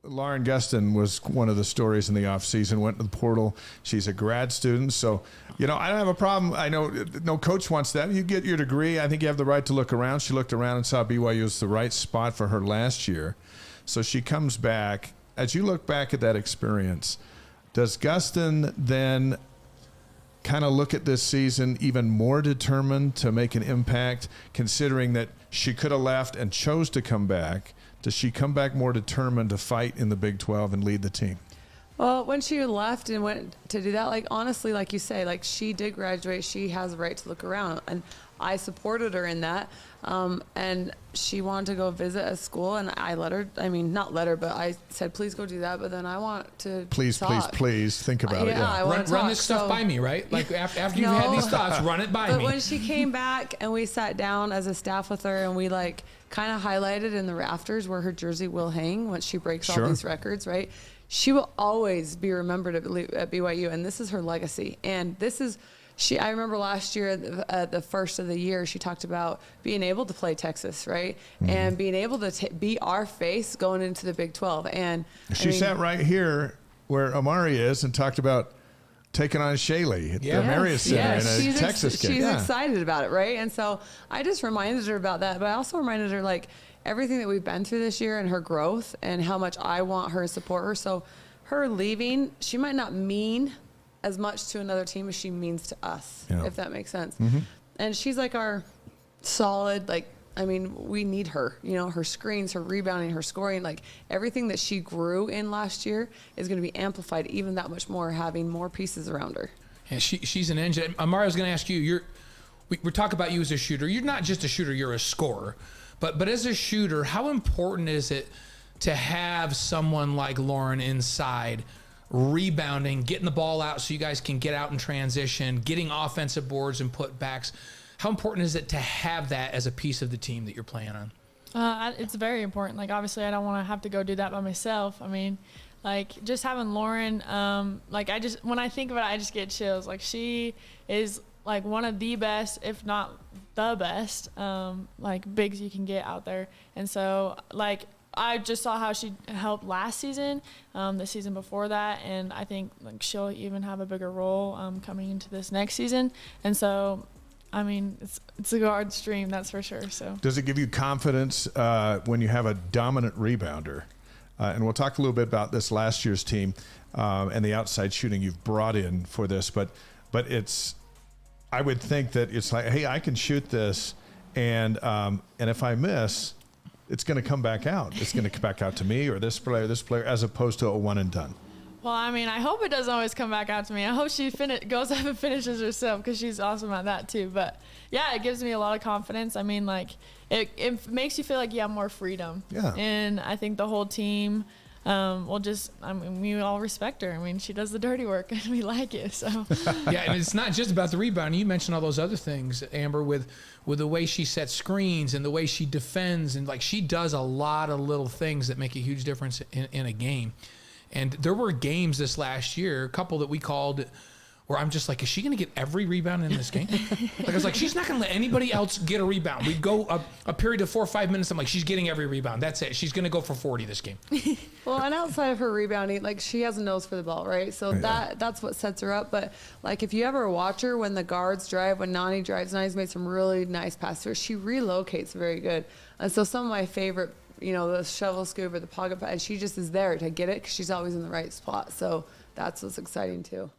Lauren Gustin was one of the stories in the offseason, went to the portal. She's a grad student. So, I don't have a problem. I know no coach wants that. You get your degree. I think you have the right to look around. She looked around and saw BYU was the right spot for her last year. So she comes back. As you look back at that experience, does Gustin then kind of look at this season even more determined to make an impact, considering that she could have left and chose to come back? Does she come back more determined to fight in the Big 12 and lead the team? Well, when she left and went to do that, honestly, like you say, she did graduate. She has the right to look around. And I supported her in that. And she wanted to go visit a school, and I let her, not let her, but I said, please go do that. But then I want to talk. Please think about it. Yeah. I want to run this stuff by me, right? After you've had these thoughts, run it by me. But when she came back and we sat down as a staff with her and we kind of highlighted in the rafters where her jersey will hang once she breaks all these records, right? She will always be remembered at BYU, and this is her legacy. And this is, I remember last year at the first of the year, she talked about being able to play Texas, right? Mm-hmm. And being able to be our face going into the Big 12. And she sat right here where Amari is and talked about taking on Shaylee at the Marriott Center in a Texas game. She's excited about it, right? And so I just reminded her about that, but I also reminded her everything that we've been through this year and her growth and how much I want her to support her. So her leaving, she might not mean as much to another team as she means to us, if that makes sense. Mm-hmm. And she's our solid, we need her, her screens, her rebounding, her scoring, everything that she grew in last year is going to be amplified even that much more, having more pieces around her. And she's an engine. Amara, I was going to ask you, we're talking about you as a shooter. You're not just a shooter, you're a scorer. But as a shooter, how important is it to have someone like Lauren inside, rebounding, getting the ball out so you guys can get out and transition, getting offensive boards and putbacks? How important is it to have that as a piece of the team that you're playing on? It's very important. Obviously, I don't want to have to go do that by myself. Just having Lauren, when I think about it, I just get chills. She is one of the best, if not the best, bigs you can get out there. And so, I just saw how she helped last season, the season before that, and I think she'll even have a bigger role coming into this next season. And so, it's a guard stream, that's for sure. So, does it give you confidence when you have a dominant rebounder? And we'll talk a little bit about this last year's team and the outside shooting you've brought in for this, but it's. I would think that it's hey, I can shoot this, and if I miss, it's going to come back out. It's going to come back out to me or this player, as opposed to a one and done. Well, I hope it doesn't always come back out to me. I hope she goes up and finishes herself because she's awesome at that too. But yeah, it gives me a lot of confidence. It makes you feel like you have more freedom. Yeah. And I think the whole team we all respect her. She does the dirty work and we like it. So yeah, and it's not just about the rebounding. You mentioned all those other things, Amber, with the way she sets screens and the way she defends, and she does a lot of little things that make a huge difference in a game. And there were games this last year, a couple that we called, where I'm just is she going to get every rebound in this game? I was she's not going to let anybody else get a rebound. We go a period of 4 or 5 minutes. I'm she's getting every rebound. That's it. She's going to go for 40 this game. Well, and outside of her rebounding, she has a nose for the ball, right? So that's what sets her up. But if you ever watch her when the guards drive, when Nani drives, Nani's made some really nice passes to her. She relocates very good. And so some of my favorite, the shovel scoop or the pocket pass, she just is there to get it because she's always in the right spot. So that's what's exciting too.